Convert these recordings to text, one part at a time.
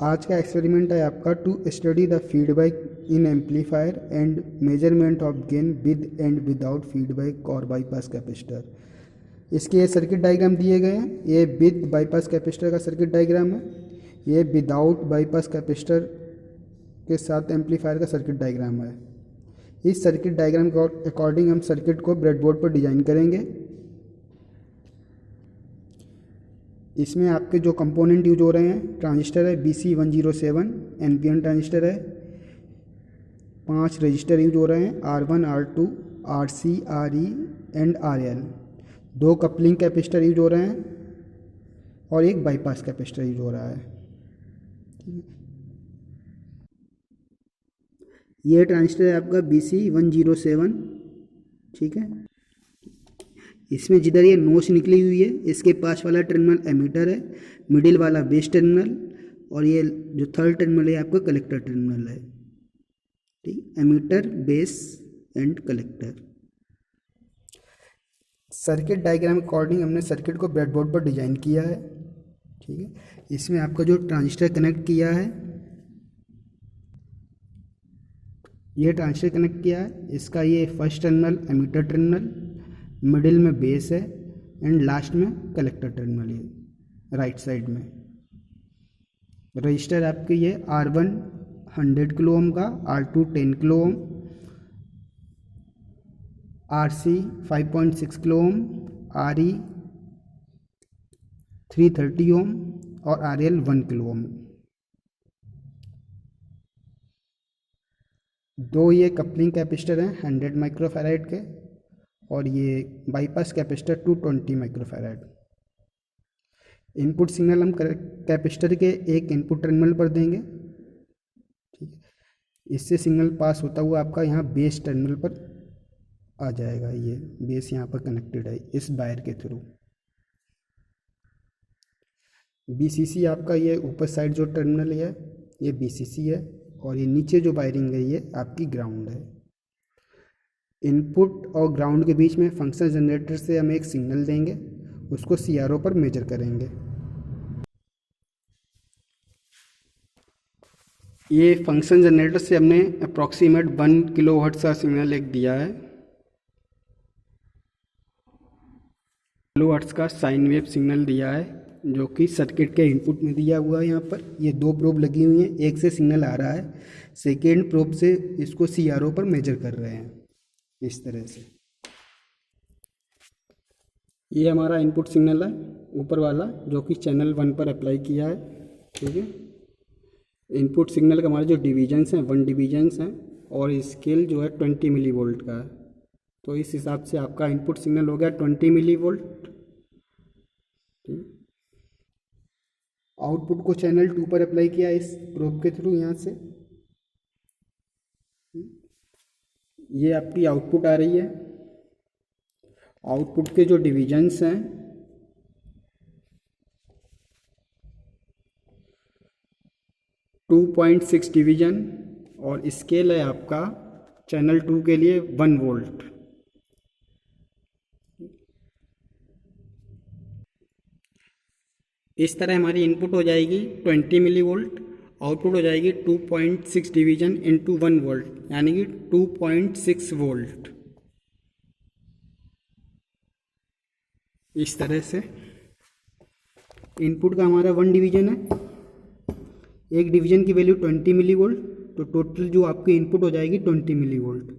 आज का एक्सपेरिमेंट है आपका to study the feedback in amplifier and measurement of gain with and without feedback और बाईपास कैपेसिटर। इसके ये सर्किट डायग्राम दिए गए हैं। ये विद बाईपास कैपेसिटर का सर्किट डायग्राम है, ये विदाउट बाईपास कैपेसिटर के साथ एम्पलीफायर का सर्किट डायग्राम है। इस सर्किट डायग्राम के अकॉर्डिंग हम सर्किट को ब्रेडबोर्ड पर डिजाइन करेंगे। इसमें आपके जो कंपोनेंट यूज हो रहे हैं, ट्रांजिस्टर है BC107 NPN ट्रांजिस्टर है, 5 रजिस्टर यूज हो रहे हैं R1 R2 RC RE and RL, 2 coupling capacitor use हो रहे हैं और एक बाईपास कैपेसिटर यूज हो रहा है। ये ट्रांजिस्टर है आपका BC107, ठीक है। इसमें जिधर ये नोच निकली हुई है इसके पास वाला टर्मिनल एमीटर है, मिडिल वाला बेस टर्मिनल और ये जो थर्ड टर्मिनल है आपका कलेक्टर टर्मिनल है, ठीक। Emitter, base and collector. Circuit diagram according हमने सर्किट को ब्रेडबोर्ड पर डिजाइन किया है, ठीक है। इसमें आपका जो ट्रांजिस्टर कनेक्ट किया है, ये ट्रांजिस्टर कनेक्ट किया है, इसका ये first terminal emitter terminal, middle में बेस है एंड लास्ट में कलेक्टर टर्मिनल है राइट साइड में। रजिस्टर आपके ये R1 100 किलो ओम का, R2 10 kilo ohm, RC 5.6 kilo ohm, RE 330 ohm और RL 1 किलो ओम। 2 ये कपलिंग कैपेसिटर हैं 100 माइक्रोफैराड के और ये bypass capacitor 220 microfarad. Input signal हम कैपेसिटर के एक इनपुट टर्मिनल पर देंगे, ठीक है। इससे सिग्नल पास होता हुआ आपका यहाँ बेस टर्मिनल पर आ जाएगा। ये बेस यहाँ पर कनेक्टेड है इस वायर के थ्रू। BCC आपका ये ऊपर साइड जो टर्मिनल है ये BCC है और ये नीचे जो वायरिंग है ये आपकी ग्राउंड है। इनपुट और ग्राउंड के बीच में फंक्शन जनरेटर से हम एक सिग्नल देंगे, उसको CRO पर मेजर करेंगे। ये फंक्शन जनरेटर से हमने अप्रॉक्सीमेट 1 किलोहर्ट्ज़ का सिग्नल एक दिया है, किलोहर्ट्ज़ का साइन वेव सिग्नल दिया है जो कि सर्किट के इनपुट में दिया हुआ है। यहाँ पर ये 2 प्रोब लगी हुई हैं, एक से सिग्नल आ रहा है, सेकेंड प्रोब से इसको CRO पर मेजर कर रहे हैं इस तरह से। ये हमारा इनपुट सिग्नल है ऊपर वाला जो कि चैनल 1 पर अप्लाई किया है, ठीक है। इनपुट सिग्नल का हमारे जो डिवीजन्स हैं 1 डिवीजन्स हैं और स्केल जो है 20 मिली वोल्ट का है, तो इस हिसाब से आपका इनपुट सिग्नल हो गया 20 मिली वोल्ट। आउटपुट को चैनल 2 पर अप्लाई किया इस प्रोब के थ्रू यहाँ से। ये आपकी आउटपुट आ रही है। आउटपुट के जो डिवीजन्स हैं 2.6 डिवीजन और स्केल है आपका चैनल 2 के लिए 1 वोल्ट। इस तरह हमारी इनपुट हो जाएगी 20 मिली वोल्ट, आउटपुट हो जाएगी 2.6 डिवीजन इंटू 1 वोल्ट यानी कि 2.6 वोल्ट। इस तरह से इनपुट का हमारा 1 डिवीजन है, एक डिवीजन की वैल्यू 20 मिली वोल्ट, तो टोटल जो आपकी इनपुट हो जाएगी 20 मिली वोल्ट।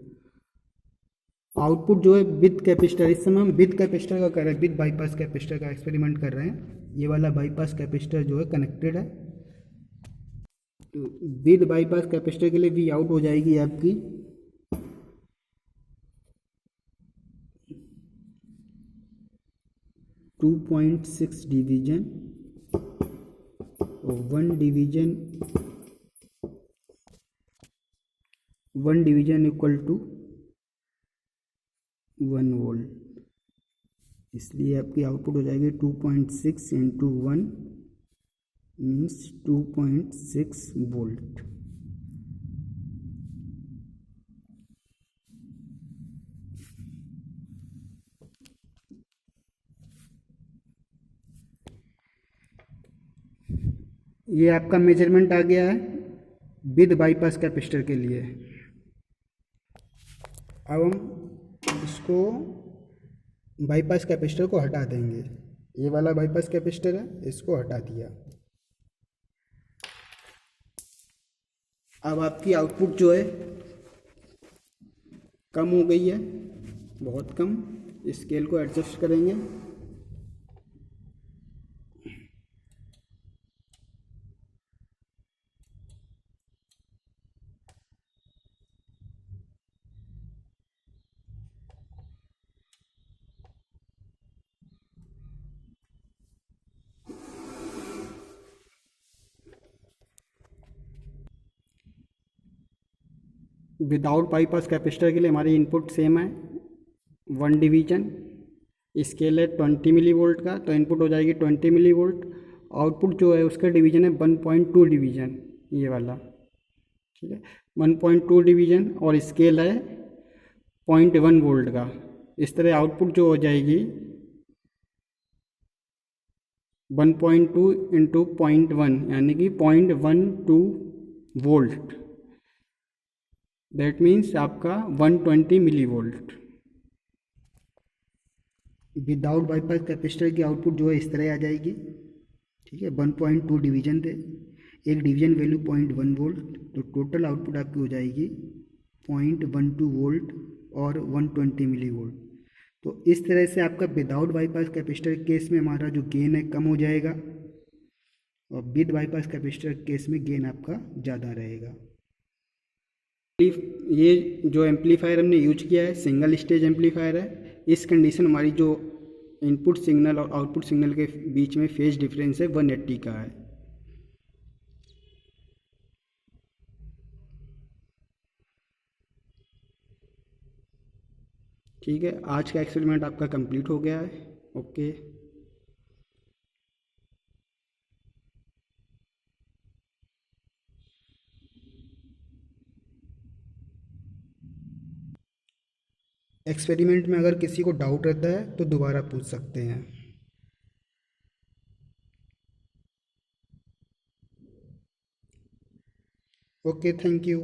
आउटपुट जो है विद कैपेसिटर, इस समय हम विद कैपेसिटर का कर रहे हैं, विद बाईपास कैपेसिटर का एक्सपेरिमेंट कर रहे हैं। ये वाला बाईपास कैपेसिटर जो है कनेक्टेड है, तो विद बाईपास कैपेसिटर के लिए वी आउट हो जाएगी आपकी 2.6 डिवीजन और 1 डिवीजन इक्वल टू 1 वोल्ट, इसलिए आपकी आउटपुट हो जाएगी 2.6 इंटू 1 मीन्स 2.6 वोल्ट। ये आपका मेजरमेंट आ गया है विद बाईपास कैपेसिटर के लिए। अब हम इसको बाईपास कैपेसिटर को हटा देंगे। ये वाला बाईपास कैपेसिटर है, इसको हटा दिया। अब आपकी आउटपुट जो है कम हो गई है, बहुत कम। स्केल को एडजस्ट करेंगे। विदाउट बाईपास कैपेसिटर के लिए हमारी इनपुट सेम है, 1 डिवीजन। स्केल है 20 मिली वोल्ट का, तो इनपुट हो जाएगी 20 मिली वोल्ट। आउटपुट जो है उसका डिवीजन है 1.2 डिवीजन, ये वाला, ठीक है, 1.2 डिवीजन। और स्केल है 0.1 वोल्ट का। इस तरह आउटपुट जो हो जाएगी 1.2 इंटू 0.1 यानी कि 0.12 वोल्ट। दैट मीन्स आपका 120 milli volt. Without bypass capacitor की आउटपुट जो है इस तरह आ जाएगी, ठीक है। 1.2 डिवीजन थे, एक डिवीजन वैल्यू 0.1 वोल्ट, तो टोटल आउटपुट आपकी हो जाएगी 0.12 वोल्ट और 120 मिली वोल्ट। तो इस तरह से आपका विदाउट बाईपास कैपेसिटर केस में हमारा जो गेन है कम हो जाएगा, और विद बाईपास कैपेसिटर केस में गेन आपका ज़्यादा रहेगा। ये जो एम्पलीफायर हमने यूज किया है सिंगल स्टेज एम्पलीफायर है। इस कंडीशन हमारी जो इनपुट सिग्नल और आउटपुट सिग्नल के बीच में फेज डिफरेंस है 180 का है। ठीक है, आज का एक्सपेरिमेंट आपका कंप्लीट हो गया है। ओके। एक्सपेरिमेंट में अगर किसी को डाउट रहता है तो दोबारा पूछ सकते हैं। Okay, thank you.